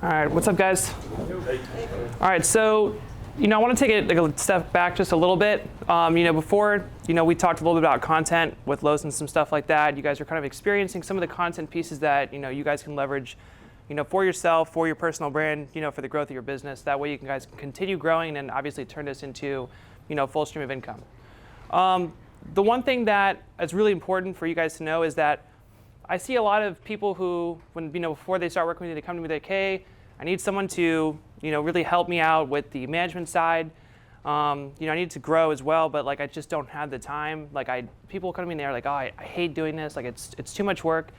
All right, what's up, guys? All right, so I want to take it a step back just a little bit. Before we talked a little bit about content with Lowe's and some stuff like that. You guys are kind of experiencing some of the content pieces that you guys can leverage, for yourself, for your personal brand, for the growth of your business. That way, you guys can continue growing and obviously turn this into, full stream of income. The one thing that is really important for you guys to know is that I see a lot of people who, when before they start working with me, they come to me like, hey, I need someone to really help me out with the management side. I need to grow as well, but I just don't have the time. People come to me and they're like, oh, I hate doing this. It's too much work.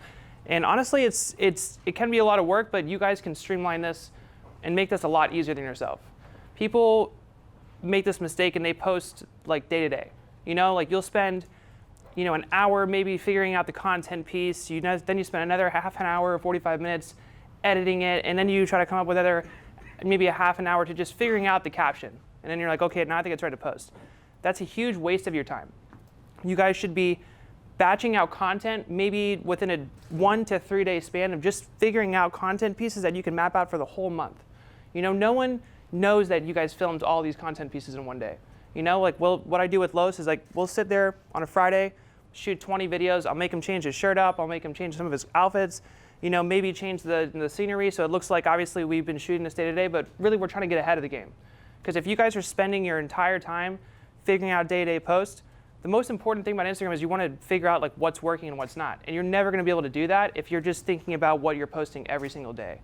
And honestly, it can be a lot of work, but you guys can streamline this and make this a lot easier than yourself. People make this mistake and they post day to day. You'll spend an hour maybe figuring out the content piece. Then you spend another half an hour or 45 minutes editing it, and then you try to come up with maybe a half an hour to just figuring out the caption. And then you're like, okay, now I think it's ready to post. That's a huge waste of your time. You guys should be batching out content maybe within a 1 to 3 day span of just figuring out content pieces that you can map out for the whole month. No one knows that you guys filmed all these content pieces in one day. What I do with Lowe's is we'll sit there on a Friday, shoot 20 videos. I'll make him change his shirt up. I'll make him change some of his outfits. Maybe change the scenery so it looks like obviously we've been shooting this day to day, but really we're trying to get ahead of the game. Because if you guys are spending your entire time figuring out day-to-day posts, the most important thing about Instagram is you want to figure out what's working and what's not. And you're never going to be able to do that if you're just thinking about what you're posting every single day.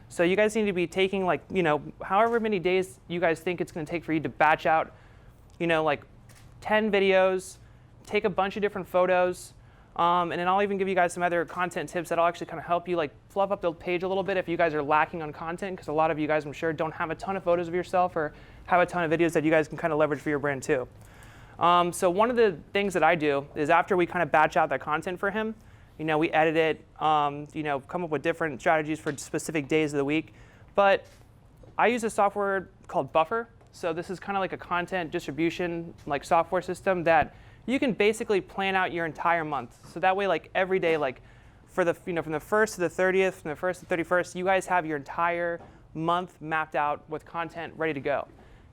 So you guys need to be taking however many days you guys think it's going to take for you to batch out 10 videos, take a bunch of different photos, and then I'll even give you guys some other content tips that'll actually kind of help you fluff up the page a little bit if you guys are lacking on content, because a lot of you guys, I'm sure, don't have a ton of photos of yourself or have a ton of videos that you guys can kind of leverage for your brand too. So one of the things that I do is after we kind of batch out that content for him, we edit it, come up with different strategies for specific days of the week. But I use a software called Buffer. So this is kind of like a content distribution software system that you can basically plan out your entire month. So that way, every day, for the from the 1st to the 30th, from the 1st to the 31st, you guys have your entire month mapped out with content ready to go.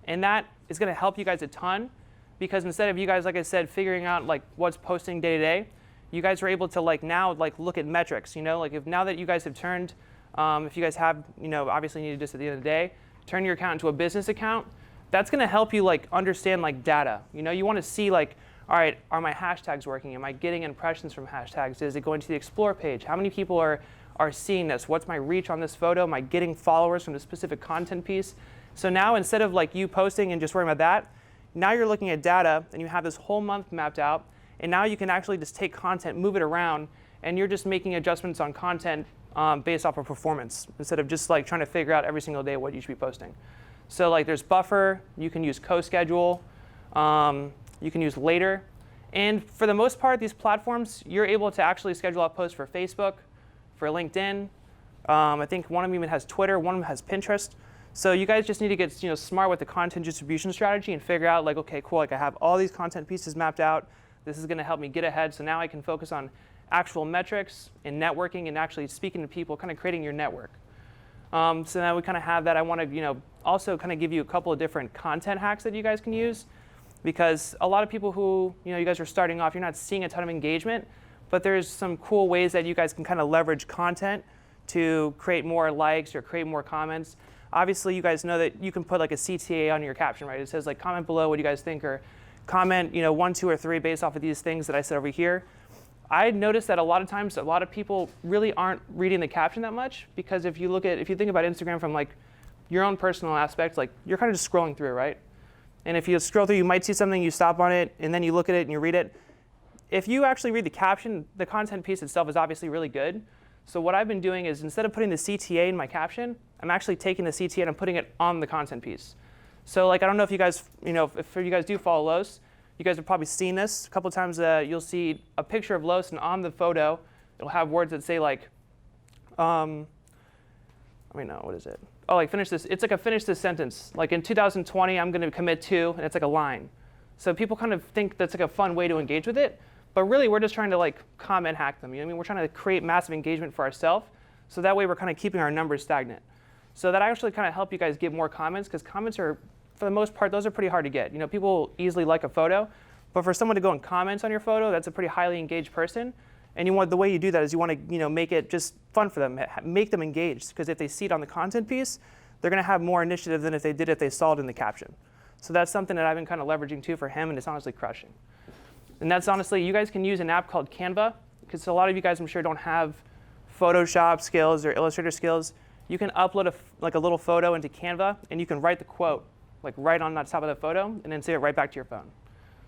And that is going to help you guys a ton, because instead of you guys, like I said, figuring out what's posting day to day, you guys are able to now look at metrics. If now that you guys have turned, if you guys have obviously need to just at the end of the day turn your account into a business account, that's going to help you understand data. You want to see all right, are my hashtags working? Am I getting impressions from hashtags? Is it going to the explore page? How many people are seeing this? What's my reach on this photo? Am I getting followers from this specific content piece? So now instead of you posting and just worrying about that, now you're looking at data and you have this whole month mapped out, and now you can actually just take content, move it around, and you're just making adjustments on content based off of performance instead of just trying to figure out every single day what you should be posting. So there's Buffer, you can use co-schedule, you can use Later. And for the most part, these platforms, you're able to actually schedule out posts for Facebook, for LinkedIn. I think one of them even has Twitter, one of them has Pinterest. So you guys just need to get smart with the content distribution strategy and figure out okay, cool, I have all these content pieces mapped out. This is going to help me get ahead. So now I can focus on actual metrics and networking and actually speaking to people, kind of creating your network. So now we kind of have that. I want to also kind of give you a couple of different content hacks that you guys can use, because a lot of people who you guys are starting off, you're not seeing a ton of engagement, but there's some cool ways that you guys can kind of leverage content to create more likes or create more comments. Obviously, you guys know that you can put a CTA on your caption, right? It says comment below what you guys think, or comment 1, 2, or 3 based off of these things that I said over here. I noticed that a lot of times, a lot of people really aren't reading the caption that much, because if you think about Instagram from your own personal aspect, you're kind of just scrolling through, right? And if you scroll through, you might see something, you stop on it, and then you look at it and you read it. If you actually read the caption, the content piece itself is obviously really good. So what I've been doing is, instead of putting the CTA in my caption, I'm actually taking the CTA and I'm putting it on the content piece. So I don't know if you guys, if you guys do follow Lowe's, you guys have probably seen this. A couple of times you'll see a picture of Lowe's, and on the photo, it'll have words that say what is it? Oh, finish this. It's finish this sentence. In 2020, I'm going to commit to, and it's a line. So people kind of think that's a fun way to engage with it. But really, we're just trying to comment hack them. We're trying to create massive engagement for ourselves. So that way, we're kind of keeping our numbers stagnant. So that actually kind of help you guys get more comments, because comments are, for the most part, those are pretty hard to get. People easily like a photo, but for someone to go and comment on your photo, that's a pretty highly engaged person. And the way you do that is you want to make it just fun for them, make them engaged, because if they see it on the content piece, they're going to have more initiative than if they saw it in the caption. So that's something that I've been kind of leveraging too for him, and it's honestly crushing. And that's honestly, you guys can use an app called Canva, because a lot of you guys I'm sure don't have Photoshop skills or Illustrator skills. You can upload a little photo into Canva, and you can write the quote right on the top of the photo, and then save it right back to your phone.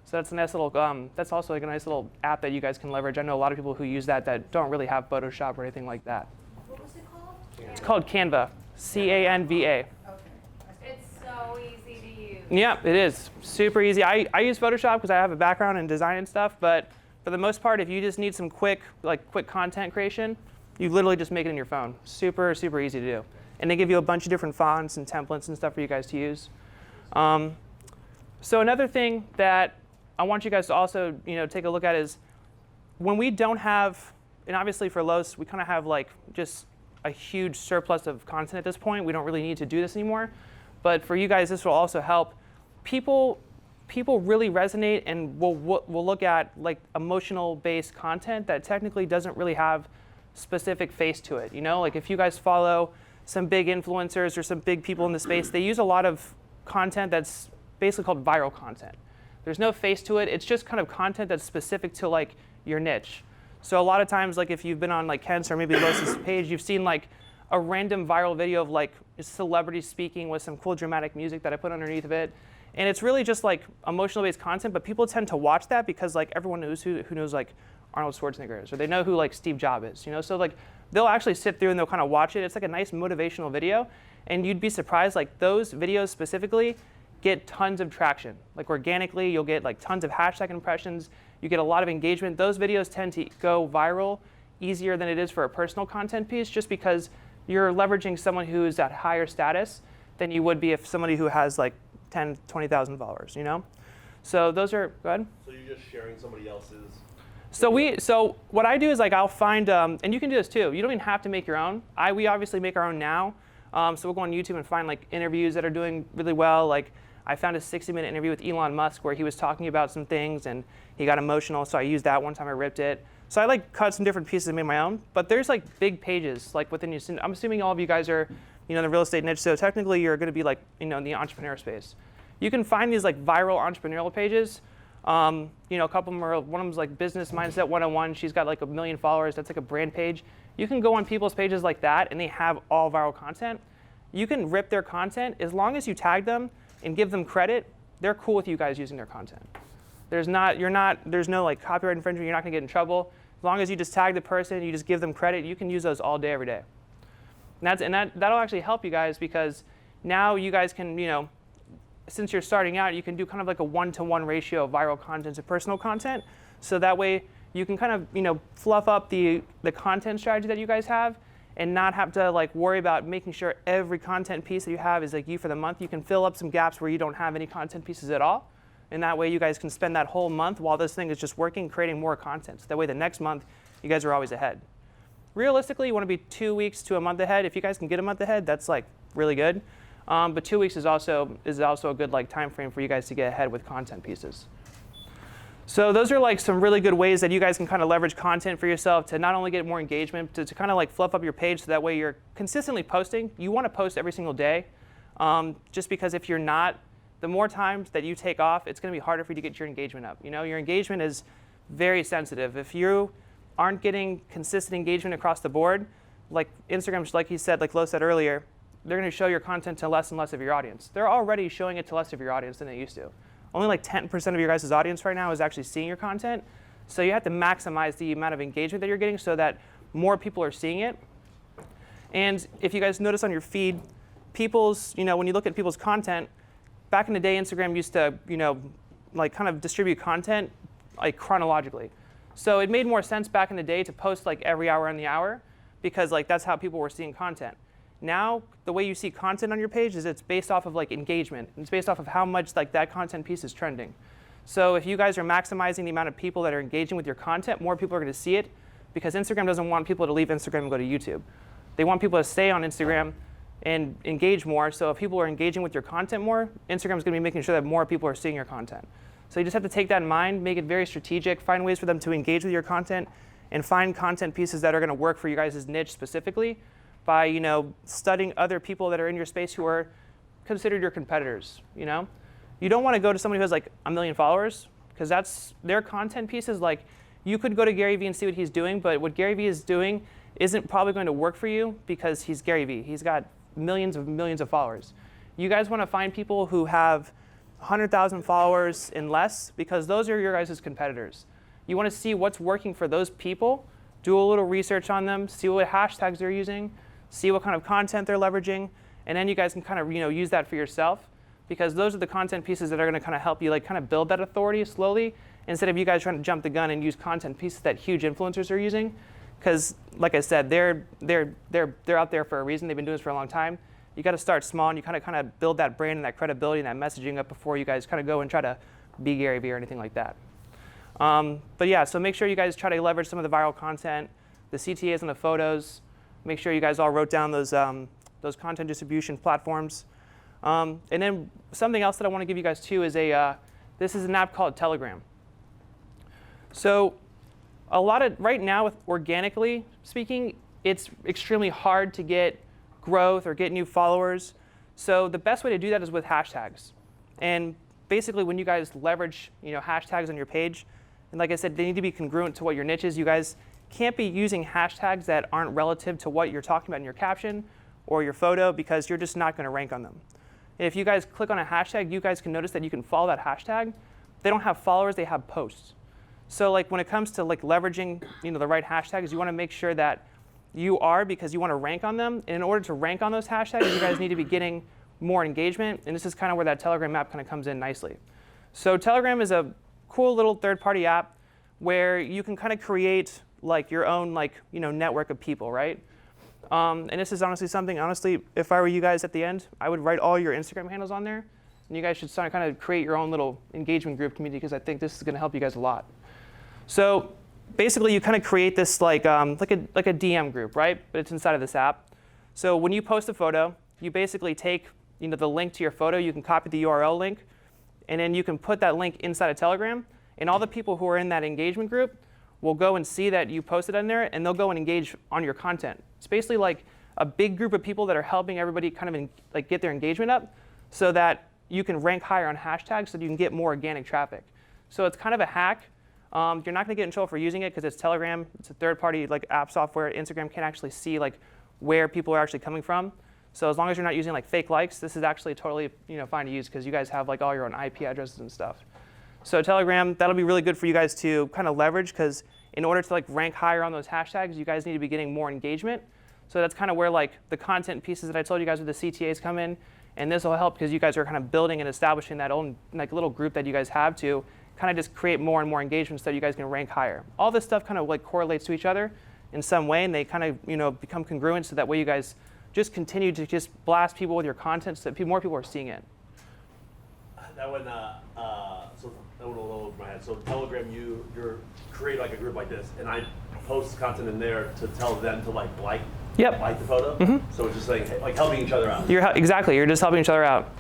So that's a nice little. That's also a nice little app that you guys can leverage. I know a lot of people who use that don't really have Photoshop or anything like that. What was it called? It's called Canva, Canva. Okay. It's so easy to use. Yeah, it is super easy. I use Photoshop because I have a background in design and stuff. But for the most part, if you just need some quick content creation, you literally just make it in your phone. Super, super easy to do. And they give you a bunch of different fonts and templates and stuff for you guys to use. So another thing that I want you guys to also take a look at is when we don't have, and obviously for Los, we kind of have just a huge surplus of content at this point. We don't really need to do this anymore. But for you guys, this will also help. People really resonate and will look at emotional-based content that technically doesn't really have specific face to it. If you guys follow some big influencers or some big people in the space, they use a lot of content that's basically called viral content. There's no face to it. It's just kind of content that's specific to your niche. So a lot of times, if you've been on Kent's or maybe Los's page, you've seen a random viral video of a celebrity speaking with some cool dramatic music that I put underneath of it. And it's really just emotional-based content, but people tend to watch that because everyone knows who knows Arnold Schwarzenegger is, or they know who Steve Jobs is. So they'll actually sit through and they'll kind of watch it. It's a nice motivational video, and you'd be surprised those videos specifically get tons of traction. Organically, you'll get tons of hashtag impressions. You get a lot of engagement. Those videos tend to go viral easier than it is for a personal content piece, just because you're leveraging someone who's at higher status than you would be if somebody who has 10, 20,000 followers. So those are good. So you're just sharing somebody else's. So what I do is I'll find, and you can do this too. You don't even have to make your own. We obviously make our own now. So we'll go on YouTube and find interviews that are doing really well. I found a 60-minute interview with Elon Musk where he was talking about some things and he got emotional. So I used that one time. I ripped it. So I cut some different pieces and made my own. But there's big pages within you. I'm assuming all of you guys are in the real estate niche. So technically you're going to be in the entrepreneur space. You can find these viral entrepreneurial pages. A couple of them are, one of them's Business Mindset 101. She's got 1 million followers. That's a brand page. You can go on people's pages like that and they have all viral content. You can rip their content as long as you tag them and give them credit. They're cool with you guys using their content. There's no copyright infringement. You're not going to get in trouble. As long as you just tag the person, you just give them credit, you can use those all day, every day. And that'll actually help you guys, because now you guys can, since you're starting out, you can do kind of a 1-to-1 ratio of viral content to personal content. So that way you can kind of, fluff up the content strategy that you guys have and not have to worry about making sure every content piece that you have is you for the month. You can fill up some gaps where you don't have any content pieces at all. And that way you guys can spend that whole month while this thing is just working, creating more content. So that way the next month, you guys are always ahead. Realistically, you want to be 2 weeks to a month ahead. If you guys can get a month ahead, that's really good. But 2 weeks is also a good time frame for you guys to get ahead with content pieces. So those are some really good ways that you guys can kind of leverage content for yourself to not only get more engagement, to kind of fluff up your page so that way you're consistently posting. You want to post every single day, just because if you're not, the more times that you take off, it's going to be harder for you to get your engagement up. Your engagement is very sensitive. If you aren't getting consistent engagement across the board, Instagram, like he said, like Lo said earlier, they're going to show your content to less and less of your audience. They're already showing it to less of your audience than they used to. Only 10% of your guys' audience right now is actually seeing your content. So you have to maximize the amount of engagement that you're getting so that more people are seeing it. And if you guys notice on your feed, when you look at people's content, back in the day, Instagram used to, kind of distribute content chronologically. So it made more sense back in the day to post every hour on the hour, because that's how people were seeing content. Now, the way you see content on your page is it's based off of engagement. It's based off of how much that content piece is trending. So if you guys are maximizing the amount of people that are engaging with your content, more people are going to see it, because Instagram doesn't want people to leave Instagram and go to YouTube. They want people to stay on Instagram, and engage more. So if people are engaging with your content more, Instagram's going to be making sure that more people are seeing your content. So you just have to take that in mind, make it very strategic, find ways for them to engage with your content, and find content pieces that are going to work for you guys' niche specifically by studying other people that are in your space who are considered your competitors. You don't want to go to somebody who has like 1 million followers, because that's their content pieces. Like, you could go to Gary Vee and see what he's doing, but what Gary Vee is doing isn't probably going to work for you because he's Gary Vee. He's got millions of followers. You guys want to find people who have 100,000 followers and less, because those are your guys' competitors. You want to see what's working for those people, do a little research on them, see what hashtags they're using, see what kind of content they're leveraging, and then you guys can kind of use that for yourself, because those are the content pieces that are going to kind of help you kind of build that authority slowly, instead of you guys trying to jump the gun and use content pieces that huge influencers are using. Because, like I said, they're out there for a reason. They've been doing this for a long time. You got to start small, and you kind of build that brand and that credibility and that messaging up before you guys kind of go and try to be Gary Vee or anything like that. But yeah, so make sure you guys try to leverage some of the viral content, the CTAs and the photos. Make sure you guys all wrote down those content distribution platforms. And then something else that I want to give you guys too is this is an app called Telegram. So right now, with organically speaking, it's extremely hard to get growth or get new followers. So the best way to do that is with hashtags. And basically, when you guys leverage hashtags on your page, and like I said, they need to be congruent to what your niche is. You guys can't be using hashtags that aren't relative to what you're talking about in your caption or your photo, because you're just not going to rank on them. And if you guys click on a hashtag, you guys can notice that you can follow that hashtag. They don't have followers, they have posts. So when it comes to leveraging the right hashtags, you want to make sure that you are, because you want to rank on them. And in order to rank on those hashtags, you guys need to be getting more engagement. And this is kind of where that Telegram app kind of comes in nicely. So Telegram is a cool little third-party app where you can kind of create your own network of people, right? And this is honestly, if I were you guys at the end, I would write all your Instagram handles on there. And you guys should kind of create your own little engagement group community, because I think this is going to help you guys a lot. So basically, you kind of create this like a DM group, right? But it's inside of this app. So when you post a photo, you basically take the link to your photo. You can copy the URL link, and then you can put that link inside of Telegram. And all the people who are in that engagement group will go and see that you posted in there, and they'll go and engage on your content. It's basically like a big group of people that are helping everybody kind of get their engagement up, so that you can rank higher on hashtags, so that you can get more organic traffic. So it's kind of a hack. You're not going to get in trouble for using it, because it's Telegram. It's a third-party app software. Instagram can't actually see where people are actually coming from. So as long as you're not using fake likes, this is actually totally fine to use, because you guys have all your own IP addresses and stuff. So Telegram, that'll be really good for you guys to kind of leverage, because in order to rank higher on those hashtags, you guys need to be getting more engagement. So that's kind of where the content pieces that I told you guys with the CTAs come in, and this will help because you guys are kind of building and establishing that own little group that you guys have to kind of just create more and more engagement so that you guys can rank higher. All this stuff kind of correlates to each other in some way, and they kind of become congruent, so that way you guys just continue to just blast people with your content so that more people are seeing it. That went so that went a little over my head. So Telegram, you create a group like this, and I post content in there to tell them to like the photo. Mm-hmm. So it's just helping each other out. Exactly. You're just helping each other out.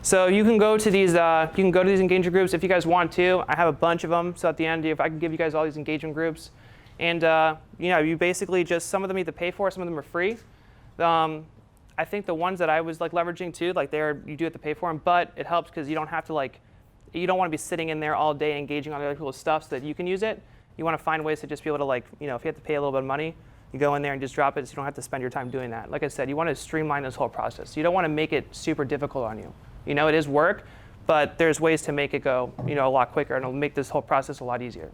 So you can go to these engagement groups if you guys want to. I have a bunch of them. So at the end, if I can give you guys all these engagement groups, and you basically just, some of them you have to pay for, some of them are free. I think the ones that I was leveraging too, you do have to pay for them, but it helps because you don't have to you don't want to be sitting in there all day engaging on other people's stuff so that you can use it. You want to find ways to just be able to if you have to pay a little bit of money, you go in there and just drop it, so you don't have to spend your time doing that. Like I said, you want to streamline this whole process. You don't want to make it super difficult on you. It is work, but there's ways to make it go a lot quicker, and it'll make this whole process a lot easier.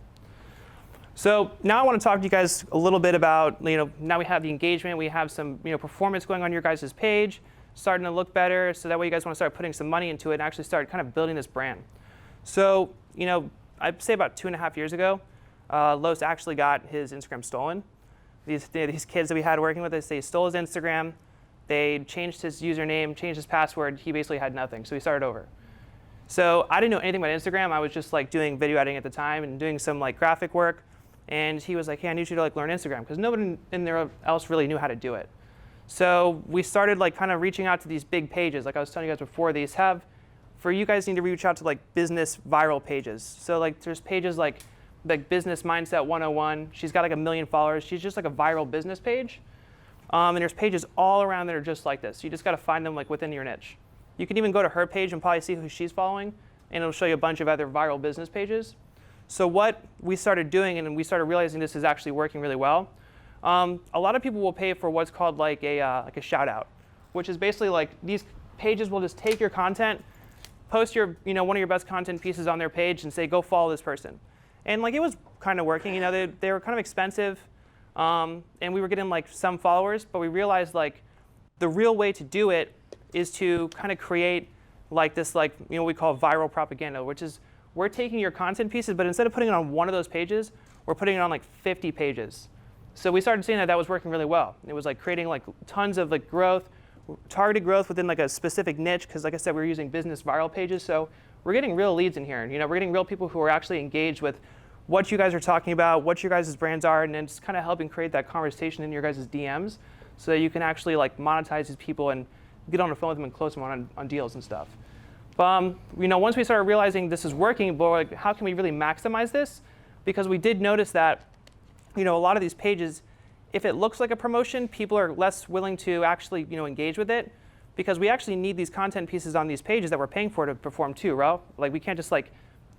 So now I want to talk to you guys a little bit about, now we have the engagement, we have some performance going on your guys' page, starting to look better, so that way you guys want to start putting some money into it and actually start kind of building this brand. So, I'd say about 2.5 years ago, Los actually got his Instagram stolen. These kids that we had working with us, they stole his Instagram, they changed his username, changed his password, he basically had nothing, so he started over. So I didn't know anything about Instagram. I was just doing video editing at the time and doing some graphic work. And he was like, hey, I need you to learn Instagram, because nobody in there else really knew how to do it. So we started like kind of reaching out to these big pages. Like I was telling you guys before, for you guys need to reach out to like business viral pages. So like there's pages like Business Mindset 101. She's got like 1 million followers. She's just like a viral business page. And there's pages all around that are just like this. You just got to find them like within your niche. You can even go to her page and probably see who she's following, and it'll show you a bunch of other viral business pages. So what we started doing, and we started realizing this is actually working really well, a lot of people will pay for what's called like a shout out, which is basically like these pages will just take your content, post your one of your best content pieces on their page, and say go follow this person. And like it was kind of working. They were kind of expensive, and we were getting like some followers, but we realized like the real way to do it is to kind of create like this what we call viral propaganda, which is we're taking your content pieces, but instead of putting it on one of those pages, we're putting it on like 50 pages. So we started seeing that was working really well. It was like creating like tons of like growth, targeted growth within like a specific niche, because like I said, we're using business viral pages. So we're getting real leads in here. And, we're getting real people who are actually engaged with what you guys are talking about, what your guys' brands are, and then just kind of helping create that conversation in your guys' DMs so that you can actually like monetize these people and get on the phone with them and close them on deals and stuff. But once we started realizing this is working, but like, how can we really maximize this? Because we did notice that a lot of these pages, if it looks like a promotion, people are less willing to actually engage with it, because we actually need these content pieces on these pages that we're paying for to perform too, right? Like we can't just put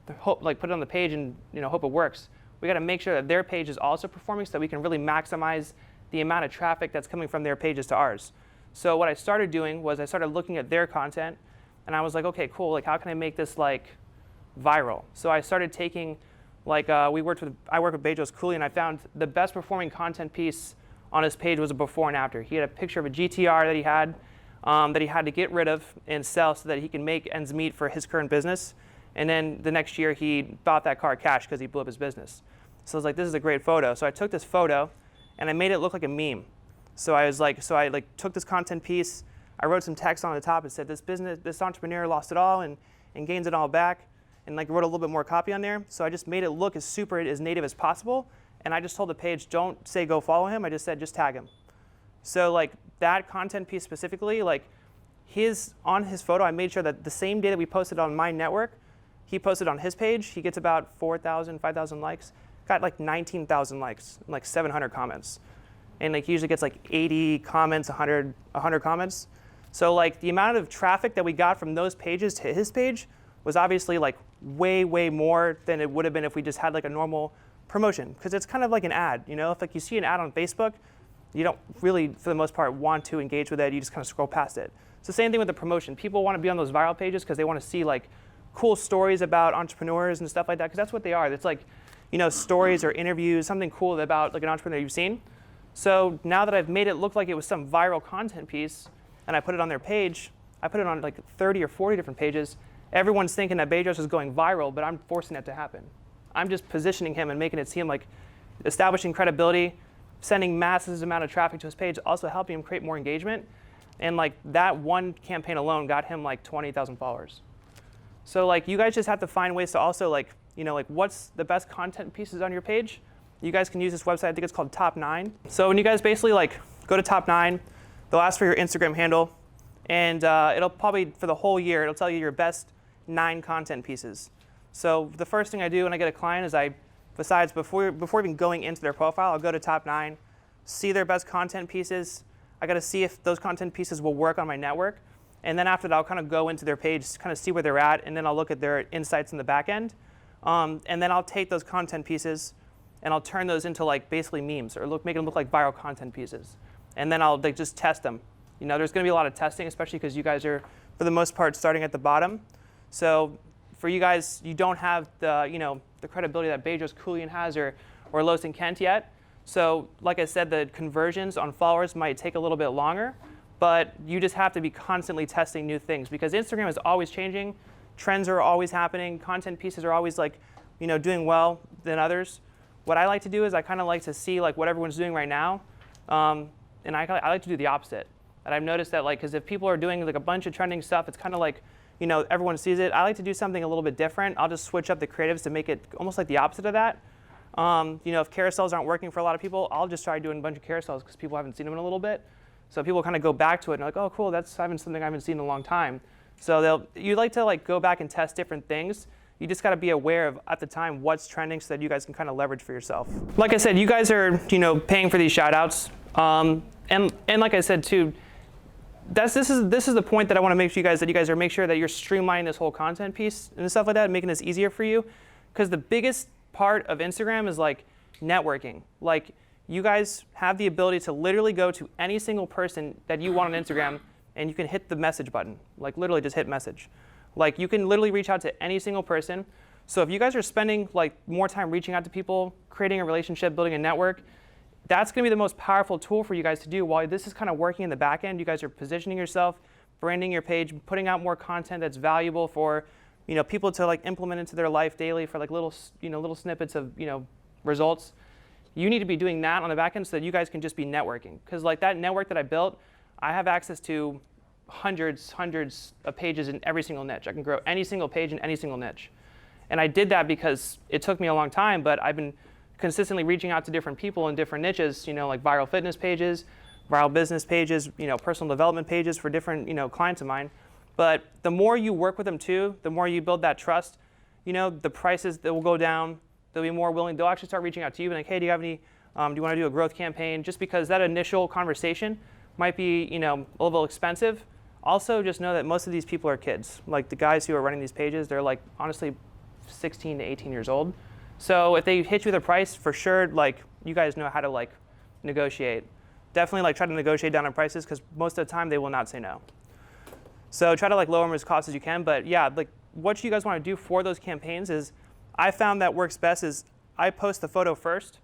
it on the page and hope it works. We got to make sure that their page is also performing so that we can really maximize the amount of traffic that's coming from their pages to ours. So what I started doing was I started looking at their content, and I was like, okay, cool. Like, how can I make this like viral? So I started taking, I work with Bezos Cooley, and I found the best performing content piece on his page was a before and after. He had a picture of a GTR that he had to get rid of and sell so that he can make ends meet for his current business. And then the next year he bought that car cash because he blew up his business. So I was like, this is a great photo. So I took this photo and I made it look like a meme. So I took this content piece, I wrote some text on the top and said, this entrepreneur lost it all and gains it all back, and like wrote a little bit more copy on there. So I just made it look as native as possible, and I just told the page, don't say go follow him, I just said just tag him. So like that content piece specifically, like on his photo, I made sure that the same day that we posted on my network, he posted on his page. He gets about 4,000, 5,000 likes, got like 19,000 likes, and like 700 comments. And like he usually gets like 80 comments, 100 comments. So like the amount of traffic that we got from those pages to his page was obviously like way, way more than it would have been if we just had like a normal promotion, because it's kind of like an ad. If like you see an ad on Facebook, you don't really, for the most part, want to engage with it. You just kind of scroll past it. It's the same thing with the promotion. People want to be on those viral pages because they want to see like cool stories about entrepreneurs and stuff like that, because that's what they are. It's like, stories or interviews, something cool about like an entrepreneur you've seen. So now that I've made it look like it was some viral content piece, and I put it on their page, I put it on like 30 or 40 different pages, everyone's thinking that Bezos is going viral, but I'm forcing that to happen. I'm just positioning him and making it seem like establishing credibility, sending massive amount of traffic to his page, also helping him create more engagement. And like that one campaign alone got him like 20,000 followers. So like you guys just have to find ways to also like what's the best content pieces on your page. You guys can use this website, I think it's called Top 9. So when you guys basically like go to Top 9, they'll ask for your Instagram handle, and it'll probably, for the whole year, it'll tell you your best 9 content pieces. So the first thing I do when I get a client is before even going into their profile, I'll go to Top 9, see their best content pieces. I gotta see if those content pieces will work on my network. And then after that, I'll kind of go into their page, kind of see where they're at, and then I'll look at their insights in the back end. And then I'll take those content pieces and I'll turn those into like basically memes, or make them look like viral content pieces. And then I'll just test them. There's going to be a lot of testing, especially because you guys are, for the most part, starting at the bottom. So for you guys, you don't have the credibility that Bezos Cooley has or Los and Kent yet. So like I said, the conversions on followers might take a little bit longer, but you just have to be constantly testing new things, because Instagram is always changing. Trends are always happening. Content pieces are always doing well than others. What I like to do is I kind of like to see like what everyone's doing right now, and I like to do the opposite. And I've noticed that because if people are doing like a bunch of trending stuff, it's kind of like everyone sees it. I like to do something a little bit different. I'll just switch up the creatives to make it almost like the opposite of that. If carousels aren't working for a lot of people, I'll just try doing a bunch of carousels because people haven't seen them in a little bit. So people kind of go back to it and like, oh, cool, that's something I haven't seen in a long time. So you like to like go back and test different things. You just got to be aware of at the time what's trending so that you guys can kind of leverage for yourself. Like I said, you guys are paying for these shout outs. And like I said too, this is the point that I want to make sure you guys make sure that you're streamlining this whole content piece and stuff like that, making this easier for you. Because the biggest part of Instagram is like networking. Like you guys have the ability to literally go to any single person that you want on Instagram and you can hit the message button. Like literally just hit message. Like you can literally reach out to any single person. So if you guys are spending like more time reaching out to people, creating a relationship, building a network, that's going to be the most powerful tool for you guys to do while this is kind of working in the back end. You guys are positioning yourself, branding your page, putting out more content that's valuable for people to like implement into their life daily for like little snippets of results. You need to be doing that on the back end so that you guys can just be networking. Because like that network that I built, I have access to hundreds of pages in every single niche. I can grow any single page in any single niche. And I did that because it took me a long time, but I've been consistently reaching out to different people in different niches, like viral fitness pages, viral business pages, personal development pages for different, clients of mine. But the more you work with them too, the more you build that trust, the prices that will go down. They'll be more willing. They'll actually start reaching out to you and like, hey, do you have any, do you want to do a growth campaign? Just because that initial conversation might be, a little expensive. Also, just know that most of these people are kids. Like the guys who are running these pages, they're like honestly 16 to 18 years old. So if they hit you with a price, for sure, like you guys know how to like negotiate. Definitely like try to negotiate down on prices because most of the time they will not say no. So try to like lower them as cost as you can. But yeah, like what you guys want to do for those campaigns is, I found that works best is I post the photo first,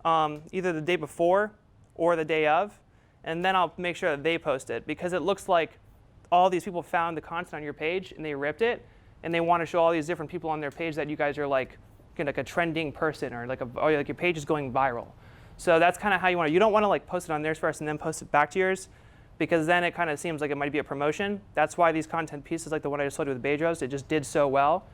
either the day before or the day of, and then I'll make sure that they post it because it looks like all these people found the content on your page and they ripped it, and they want to show all these different people on their page that you guys are like a trending person or like your page is going viral. So that's kind of how you want to. You don't want to like post it on theirs first and then post it back to yours, because then it kind of seems like it might be a promotion. That's why these content pieces like the one I just showed you with Boardroom, it just did so well.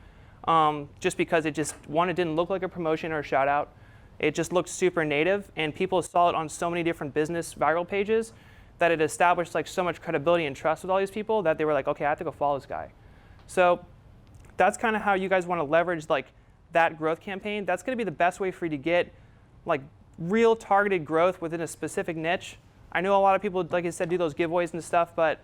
Just because it didn't look like a promotion or a shout out. It just looked super native, and people saw it on so many different business viral pages that it established like so much credibility and trust with all these people that they were like, okay, I have to go follow this guy. So that's kind of how you guys want to leverage like that growth campaign. That's going to be the best way for you to get like real targeted growth within a specific niche. I know a lot of people, like I said, do those giveaways and stuff, but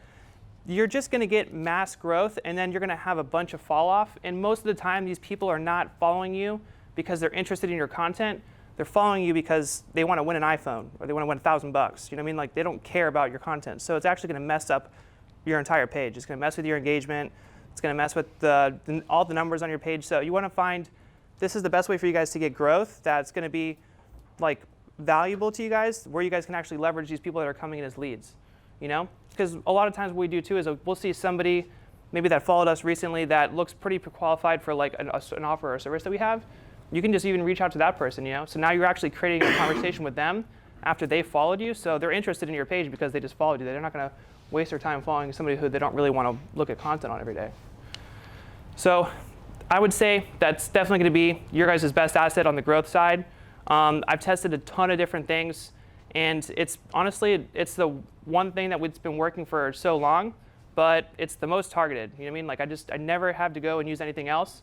you're just going to get mass growth, and then you're going to have a bunch of fall off. And most of the time, these people are not following you because they're interested in your content. They're following you because they want to win an iPhone or they want to win $1,000. You know what I mean? Like they don't care about your content. So it's actually going to mess up your entire page. It's going to mess with your engagement. It's going to mess with all the numbers on your page. So you want to find this is the best way for you guys to get growth that's going to be like valuable to you guys, where you guys can actually leverage these people that are coming in as leads. Because a lot of times what we do too is we'll see somebody maybe that followed us recently that looks pretty qualified for like an offer or a service that we have. You can just even reach out to that person, So now you're actually creating a conversation with them after they followed you. So they're interested in your page because they just followed you. They're not going to waste their time following somebody who they don't really want to look at content on every day. So I would say that's definitely going to be your guys' best asset on the growth side. I've tested a ton of different things, and it's honestly, it's the one thing that we've been working for so long, but it's the most targeted. You know what I mean? Like I never have to go and use anything else.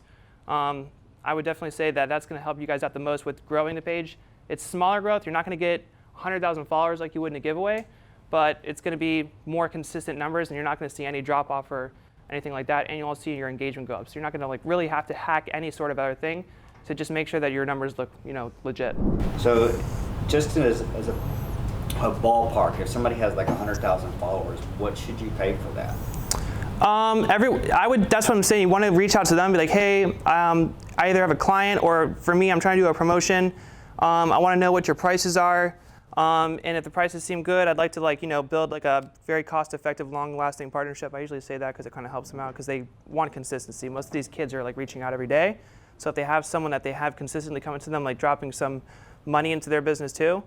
I would definitely say that that's going to help you guys out the most with growing the page. It's smaller growth. You're not going to get 100,000 followers like you would in a giveaway, but it's going to be more consistent numbers, and you're not going to see any drop off or anything like that, and you'll see your engagement go up. So you're not going to like really have to hack any sort of other thing to just make sure that your numbers look, legit. So just as a ballpark, if somebody has like 100,000 followers, what should you pay for that? That's what I'm saying. You want to reach out to them and be like, hey, I either have a client, or for me, I'm trying to do a promotion. I want to know what your prices are. And if the prices seem good, I'd like to build like a very cost-effective, long-lasting partnership. I usually say that because it kind of helps them out because they want consistency. Most of these kids are like reaching out every day. So if they have someone that they have consistently coming to them, like dropping some money into their business too,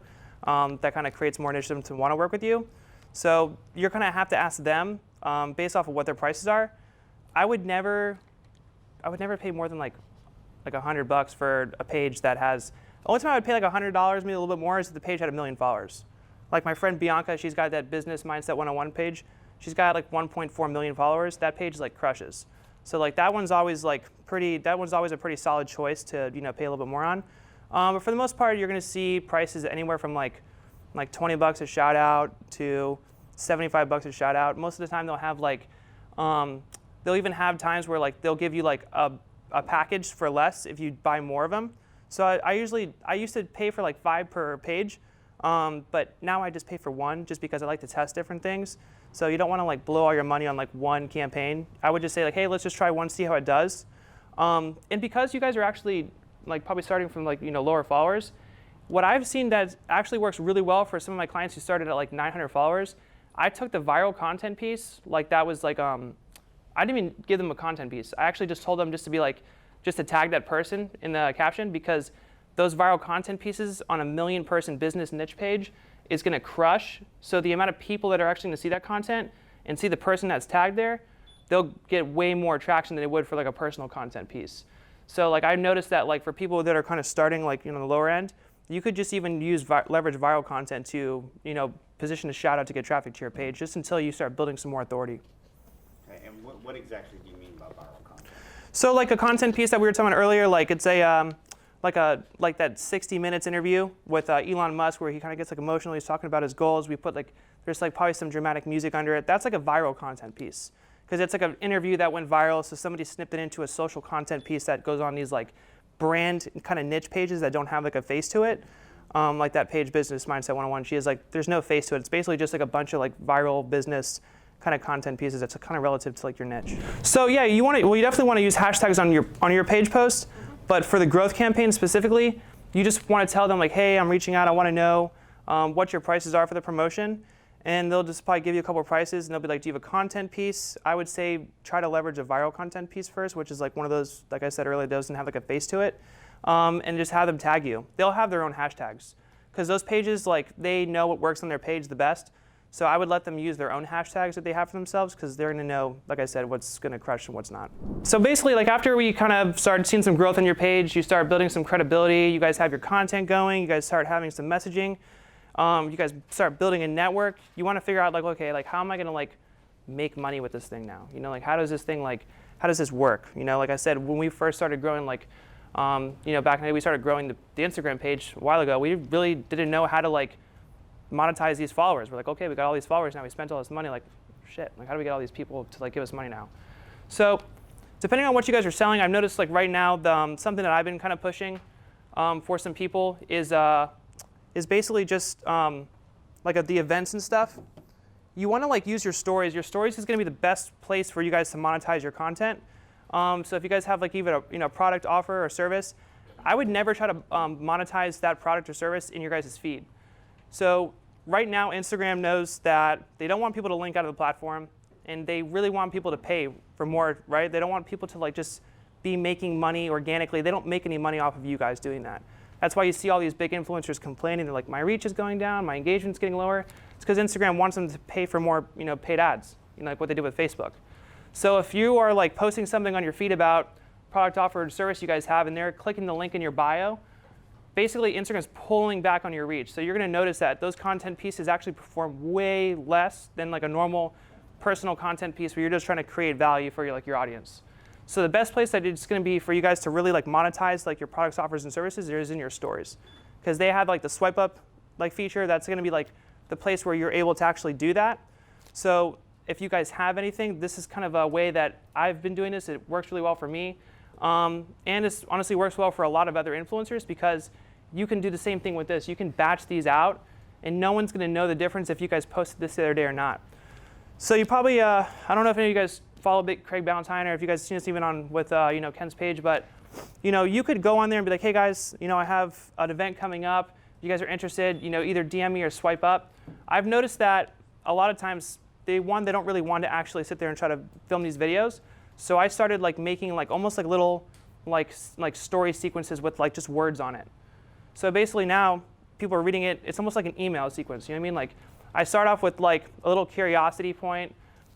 that kind of creates more initiative to want to work with you. So you're going to have to ask them based off of what their prices are. I would never pay more than like $100 for a page that has. The only time I would pay like $100, maybe a little bit more, is if the page had 1 million followers. Like my friend Bianca, she's got that Business Mindset 101 page. She's got like 1.4 million followers. That page like crushes. So like that one's always a pretty solid choice to pay a little bit more on. But for the most part, you're going to see prices anywhere from like $20 a shout out to $75 a shout out. Most of the time they'll have like, they'll even have times where like they'll give you like a package for less if you buy more of them. So I used to pay for like 5 per page, but now I just pay for 1 just because I like to test different things. So you don't want to like blow all your money on like 1 campaign. I would just say like, hey, let's just try 1, see how it does. And because you guys are actually like probably starting from like lower followers, what I've seen that actually works really well for some of my clients who started at like 900 followers, I took the viral content piece, like that was like, I didn't even give them a content piece. I actually just told them just to tag that person in the caption, because those viral content pieces on a 1 million person business niche page is going to crush. So the amount of people that are actually going to see that content and see the person that's tagged there, they'll get way more traction than they would for like a personal content piece. So like I noticed that like for people that are kind of starting like the lower end, you could just even leverage viral content to position a shout out to get traffic to your page, just until you start building some more authority. Okay, and what exactly do you mean by viral content? So like a content piece that we were talking about earlier, like it's like that 60 minutes interview with Elon Musk where he kind of gets like emotional. He's talking about his goals. We put like there's like probably some dramatic music under it. That's like a viral content piece, because it's like an interview that went viral. So somebody snipped it into a social content piece that goes on these like brand kind of niche pages that don't have like a face to it. Like that page Business Mindset 101, she is like, there's no face to it. It's basically just like a bunch of like viral business kind of content pieces that's kind of relative to like your niche. So yeah, you definitely want to use hashtags on your page post, but for the growth campaign specifically, you just want to tell them like, hey, I'm reaching out. I want to know what your prices are for the promotion. And they'll just probably give you a couple of prices, and they'll be like, do you have a content piece? I would say try to leverage a viral content piece first, which is like one of those, like I said earlier, doesn't have like a face to it, and just have them tag you. They'll have their own hashtags, because those pages, like they know what works on their page the best. So I would let them use their own hashtags that they have for themselves, because they're going to know, like I said, what's going to crush and what's not. So basically, like after we kind of started seeing some growth on your page, you start building some credibility, you guys have your content going, you guys start having some messaging. You guys start building a network. You want to figure out like, okay, like how am I going to like make money with this thing now? Like how does this work? Like I said, when we first started growing, like, back in the day, we started growing the Instagram page a while ago. We really didn't know how to like monetize these followers. We're like, okay, we got all these followers now. We spent all this money. Like, shit. Like, how do we get all these people to like give us money now? So, depending on what you guys are selling, I've noticed like right now, something that I've been kind of pushing for some people is basically just like the events and stuff. You want to like use your stories. Your stories is going to be the best place for you guys to monetize your content. So if you guys have like even a product offer or service, I would never try to monetize that product or service in your guys' feed. So right now, Instagram knows that they don't want people to link out of the platform, and they really want people to pay for more, right? They don't want people to like just be making money organically. They don't make any money off of you guys doing that. That's why you see all these big influencers complaining. They're like, my reach is going down, my engagement's getting lower. It's because Instagram wants them to pay for more, paid ads, like what they do with Facebook. So if you are like posting something on your feed about product offer or service you guys have, and they're clicking the link in your bio, basically Instagram's pulling back on your reach. So you're going to notice that those content pieces actually perform way less than like a normal personal content piece where you're just trying to create value for your audience. So the best place that it's going to be for you guys to really like monetize like your products, offers, and services is in your stories, because they have like the swipe up like feature. That's going to be like the place where you're able to actually do that. So if you guys have anything, this is kind of a way that I've been doing this. It works really well for me, and it honestly works well for a lot of other influencers, because you can do the same thing with this. You can batch these out, and no one's going to know the difference if you guys posted this the other day or not. So you probably, I don't know if any of you guys follow Craig Ballantyne, or if you guys seen this even on with Ken's page, but you could go on there and be like, hey guys, I have an event coming up. You guys are interested, either DM me or swipe up. I've noticed that a lot of times they don't really want to actually sit there and try to film these videos. So I started like making like almost like little like story sequences with like just words on it. So basically now people are reading it. It's almost like an email sequence. You know what I mean? Like I start off with like a little curiosity point,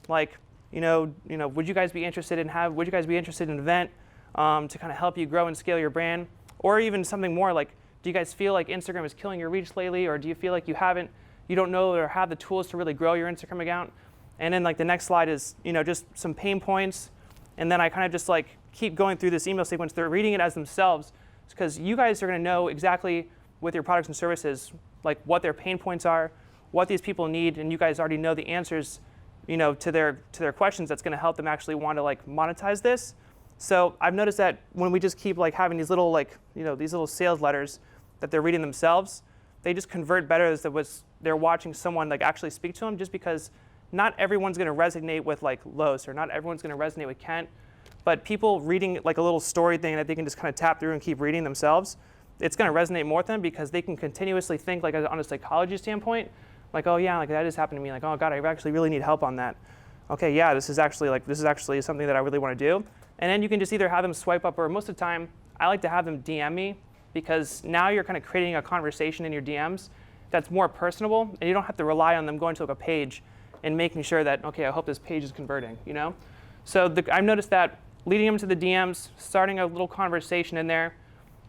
like would you guys be interested in an event to kind of help you grow and scale your brand? Or even something more like, do you guys feel like Instagram is killing your reach lately? Or do you feel like you haven't you don't know or have the tools to really grow your Instagram account. And then like the next slide is, just some pain points. And then I kind of just like keep going through this email sequence. They're reading it as themselves because you guys are going to know exactly with your products and services, like what their pain points are, what these people need, and you guys already know the answers, to their questions. That's going to help them actually want to like monetize this. So I've noticed that when we just keep like having these little these little sales letters that they're reading themselves, they just convert better as they're watching someone like actually speak to them. Just because not everyone's going to resonate with like Los, or not everyone's going to resonate with Kent, but people reading like a little story thing that they can just kind of tap through and keep reading themselves, it's going to resonate more with them because they can continuously think like on a psychology standpoint, like, oh yeah, like that just happened to me. Like, oh God, I actually really need help on that. Okay, yeah, this is actually something that I really want to do. And then you can just either have them swipe up, or most of the time, I like to have them DM me, because now you're kind of creating a conversation in your DMs that's more personable, and you don't have to rely on them going to like a page and making sure that, okay, I hope this page is converting, So I've noticed that leading them to the DMs, starting a little conversation in there,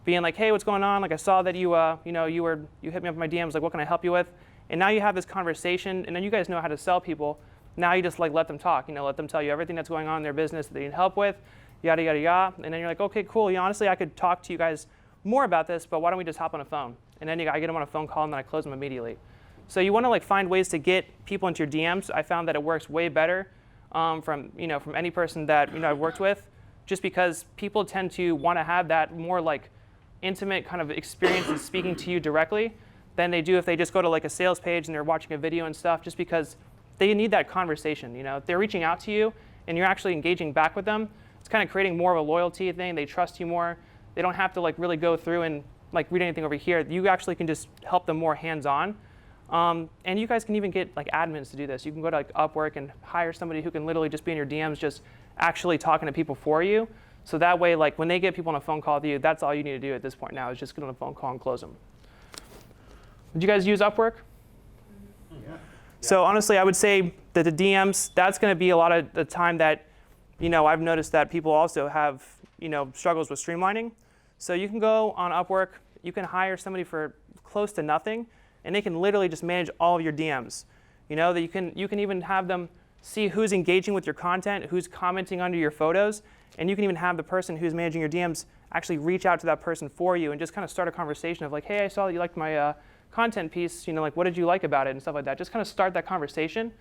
being like, hey, what's going on? Like I saw that you hit me up in my DMs, like what can I help you with? And now you have this conversation, and then you guys know how to sell people. Now you just like let them talk, let them tell you everything that's going on in their business that they need help with, yada, yada, yada. And then you're like, okay, cool. Honestly, I could talk to you guys more about this, but why don't we just hop on a phone? And then I get them on a phone call, and then I close them immediately. So you want to like find ways to get people into your DMs. I found that it works way better from any person that I've worked with, just because people tend to want to have that more like intimate kind of experience in speaking to you directly than they do if they just go to like a sales page and they're watching a video and stuff, just because they need that conversation. If they're reaching out to you and you're actually engaging back with them, it's kind of creating more of a loyalty thing. They trust you more. They don't have to like really go through and like read anything over here. You actually can just help them more hands-on. And you guys can even get like admins to do this. You can go to like Upwork and hire somebody who can literally just be in your DMs, just actually talking to people for you. So that way, like when they get people on a phone call with you, that's all you need to do at this point now, is just get on a phone call and close them. Did you guys use Upwork? Yeah. So honestly, I would say that the DMs, that's going to be a lot of the time that, I've noticed that people also have, struggles with streamlining. So you can go on Upwork, you can hire somebody for close to nothing, and they can literally just manage all of your DMs. That you can even have them see who's engaging with your content, who's commenting under your photos, and you can even have the person who's managing your DMs actually reach out to that person for you and just kind of start a conversation of like, hey, I saw that you liked my content piece, like what did you like about it and stuff like that. Just kind of start that conversation,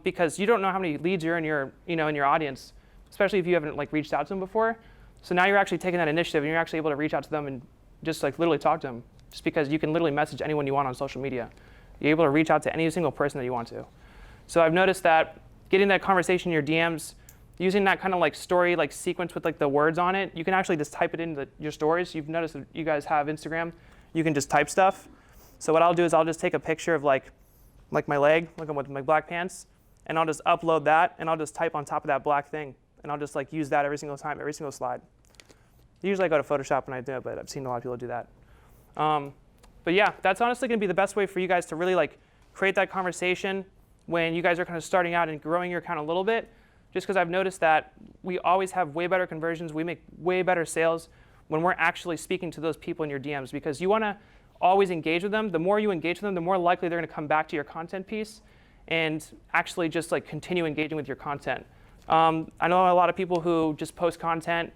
because you don't know how many leads are in your, in your audience, especially if you haven't like reached out to them before. So now you're actually taking that initiative and you're actually able to reach out to them and just like literally talk to them, just because you can literally message anyone you want on social media. You're able to reach out to any single person that you want to. So I've noticed that getting that conversation in your DMs, using that kind of like story like sequence with like the words on it, you can actually just type it into your stories. You've noticed that you guys have Instagram, you can just type stuff. So what I'll do is I'll just take a picture of like my leg, like I'm with my black pants, and I'll just upload that, and I'll just type on top of that black thing, and I'll just like use that every single time, every single slide. Usually I go to Photoshop when I do it, but I've seen a lot of people do that. But yeah, that's honestly going to be the best way for you guys to really like create that conversation when you guys are kind of starting out and growing your account a little bit. Just because I've noticed that we always have way better conversions, we make way better sales when we're actually speaking to those people in your DMs, because you want to always engage with them. The more you engage with them, the more likely they're going to come back to your content piece and actually just like continue engaging with your content. I know a lot of people who just post content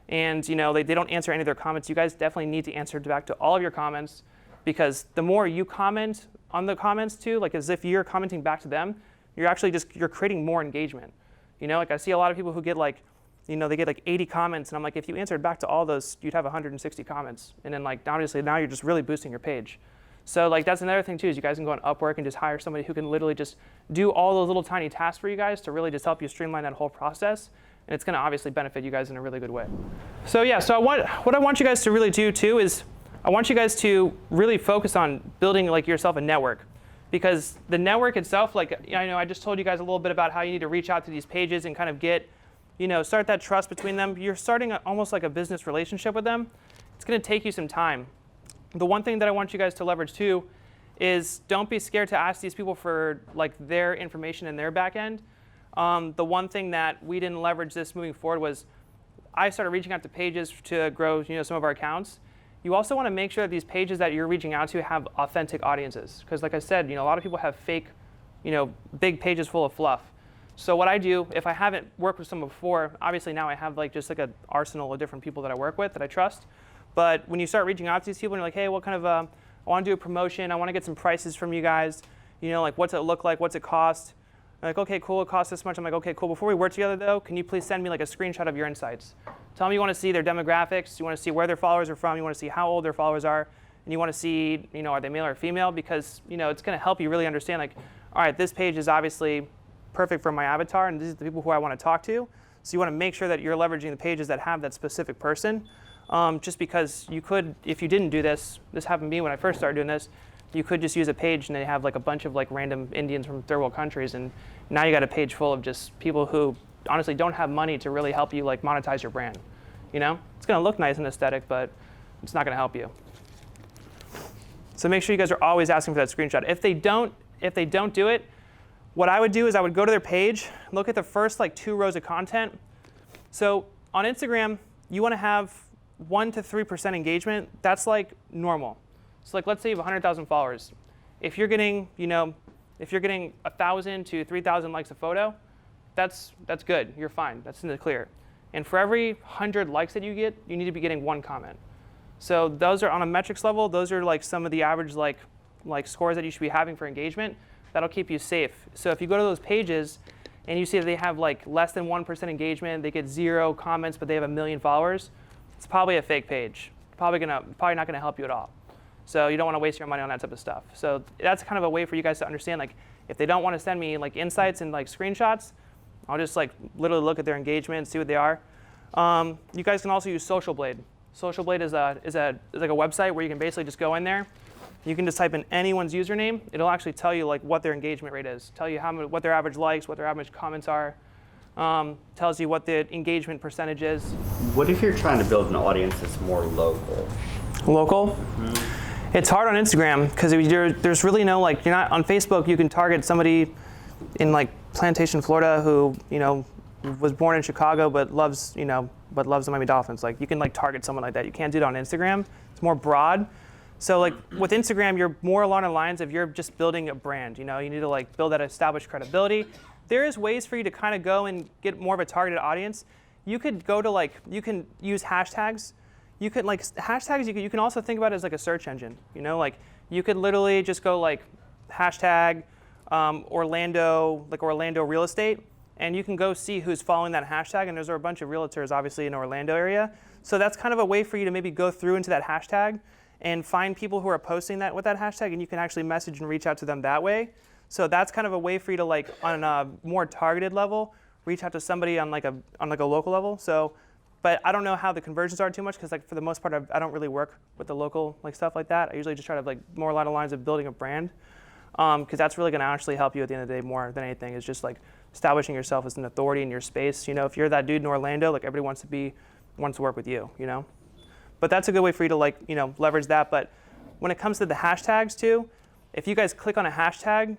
and they don't answer any of their comments. You guys definitely need to answer back to all of your comments, because the more you comment on the comments too, like as if you're commenting back to them, you're creating more engagement. Like I see a lot of people who get like, they get like 80 comments, and I'm like, if you answered back to all those, you'd have 160 comments. And then like obviously now you're just really boosting your page. So like that's another thing too, is you guys can go on Upwork and just hire somebody who can literally just do all those little tiny tasks for you guys to really just help you streamline that whole process. And it's going to obviously benefit you guys in a really good way. So yeah, so what I want you guys to really do too is I want you guys to really focus on building like yourself a network, because the network itself, like I just told you guys a little bit about how you need to reach out to these pages and kind of get, start that trust between them. You're starting almost like a business relationship with them. It's going to take you some time. The one thing that I want you guys to leverage too is don't be scared to ask these people for like their information in their back end. The one thing that we didn't leverage this moving forward was I started reaching out to pages to grow some of our accounts. You also want to make sure that these pages that you're reaching out to have authentic audiences. Because like I said, a lot of people have fake, big pages full of fluff. So what I do, if I haven't worked with someone before, obviously now I have just like an arsenal of different people that I work with that I trust. But when you start reaching out to these people and you're like, hey, what kind of, I want to do a promotion, I want to get some prices from you guys, like what's it look like, what's it cost? I'm like, okay, cool, it costs this much. I'm like, okay, cool. Before we work together though, can you please send me like a screenshot of your insights? Tell me you want to see their demographics, you want to see where their followers are from, you want to see how old their followers are, and you want to see, are they male or female? Because, it's going to help you really understand like, all right, this page is obviously perfect for my avatar, and these are the people who I want to talk to. So you want to make sure that you're leveraging the pages that have that specific person. Just because you could, if you didn't do this happened to me when I first started doing this, you could just use a page and they have like a bunch of like random Indians from third world countries, and now you got a page full of just people who honestly don't have money to really help you like monetize your brand. It's going to look nice and aesthetic, but it's not going to help you. So make sure you guys are always asking for that screenshot. If they don't do it, what I would do is I would go to their page, look at the first like 2 rows of content. So on Instagram, you want to have 1 to 3% engagement. That's like normal. So like let's say you have 100,000 followers. If you're getting, if you're getting 1,000 to 3,000 likes a photo, that's good. You're fine. That's in the clear. And for every 100 likes that you get, you need to be getting 1 comment. So those are on a metrics level. Those are like some of the average like scores that you should be having for engagement. That'll keep you safe. So if you go to those pages and you see that they have like less than 1% engagement, they get 0 comments, but they have 1 million followers, it's probably a fake page. Probably not going to help you at all. So you don't want to waste your money on that type of stuff. So that's kind of a way for you guys to understand, like, if they don't want to send me like insights and like screenshots, I'll just like literally look at their engagement and see what they are. You guys can also use Social Blade. Social Blade is like a website where you can basically just go in there. You can just type in anyone's username. It'll actually tell you like what their engagement rate is. Tell you what their average likes, what their average comments are. Tells you what the engagement percentage is. What if you're trying to build an audience that's more local? Local? Mm-hmm. It's hard on Instagram because there's really no like, you're not on Facebook. You can target somebody in like Plantation, Florida, who was born in Chicago but loves the Miami Dolphins. Like you can like target someone like that. You can't do it on Instagram. It's more broad. So like with Instagram, you're more along the lines of you're just building a brand. You need to like build that established credibility. There is ways for you to kind of go and get more of a targeted audience. You could go to you can use hashtags. You could hashtags. You can also think about it as like a search engine. Like you could literally just go like hashtag Orlando real estate, and you can go see who's following that hashtag. And there's a bunch of realtors obviously in the Orlando area. So that's kind of a way for you to maybe go through into that hashtag and find people who are posting that with that hashtag, and you can actually message and reach out to them that way. So that's kind of a way for you to like on a more targeted level reach out to somebody on like a local level. So, but I don't know how the conversions are too much because like for the most part I don't really work with the local like stuff like that. I usually just try to like more along the lines of building a brand because that's really going to actually help you at the end of the day more than anything is just like establishing yourself as an authority in your space. If you're that dude in Orlando, like everybody wants to work with you. But that's a good way for you to like, leverage that. But when it comes to the hashtags too, if you guys click on a hashtag,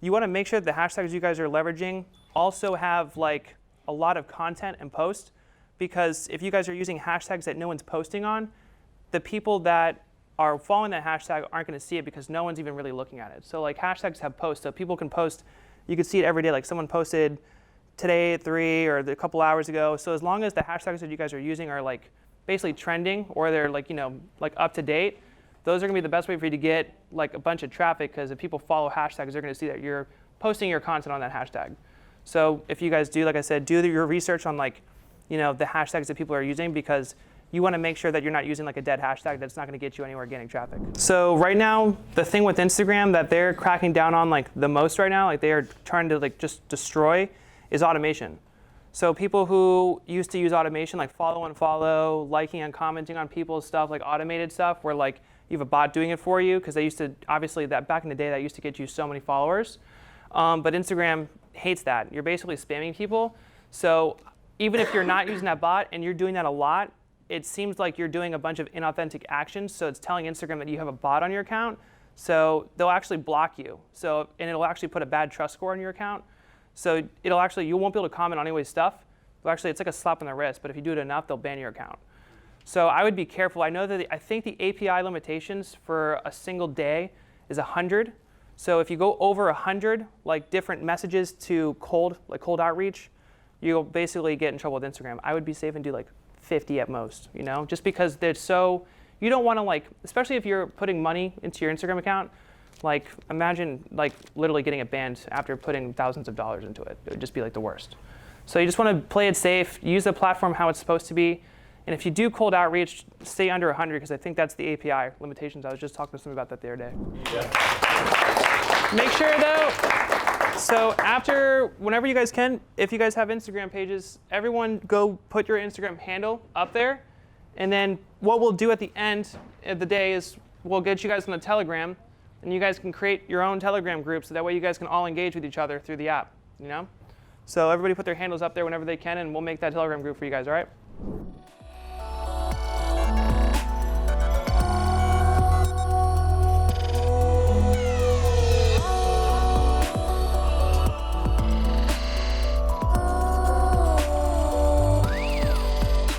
you want to make sure that the hashtags you guys are leveraging also have like a lot of content and post, because if you guys are using hashtags that no one's posting on, the people that are following that hashtag aren't going to see it because no one's even really looking at it. So like hashtags have posts, so people can post, you can see it every day. Like someone posted today at 3 or a couple hours ago. So as long as the hashtags that you guys are using are like basically trending or they're like, like up to date, those are gonna be the best way for you to get like a bunch of traffic, because if people follow hashtags, they're gonna see that you're posting your content on that hashtag. So if you guys do, like I said, do your research on like, the hashtags that people are using, because you wanna make sure that you're not using like a dead hashtag that's not gonna get you any organic traffic. So right now, the thing with Instagram that they're cracking down on like the most right now, like they are trying to like just destroy, is automation. So people who used to use automation, like follow and follow, liking and commenting on people's stuff, like automated stuff, where like you have a bot doing it for you, because they used to, obviously that back in the day, that used to get you so many followers. But Instagram hates that. You're basically spamming people. So even if you're not using that bot and you're doing that a lot, it seems like you're doing a bunch of inauthentic actions. So it's telling Instagram that you have a bot on your account. So they'll actually block you. So, and it'll actually put a bad trust score on your account. So you won't be able to comment on anybody's stuff. Well, actually, it's like a slap on the wrist, but if you do it enough, they'll ban your account. So I would be careful. I know that I think the API limitations for a single day is 100. So if you go over 100, like different messages to cold outreach, you'll basically get in trouble with Instagram. I would be safe and do like 50 at most, you know, just because they're so, you don't want to like, especially if you're putting money into your Instagram account, like imagine like literally getting it banned after putting thousands of dollars into it. It would just be like the worst. So you just want to play it safe, use the platform how it's supposed to be. And if you do cold outreach, stay under 100 because I think that's the API limitations. I was just talking to somebody about that the other day. Yeah. Make sure though, so after, whenever you guys can, if you guys have Instagram pages, everyone go put your Instagram handle up there. And then what we'll do at the end of the day is we'll get you guys on the Telegram and you guys can create your own Telegram group so that way you guys can all engage with each other through the app, you know? So everybody put their handles up there whenever they can and we'll make that Telegram group for you guys, all right?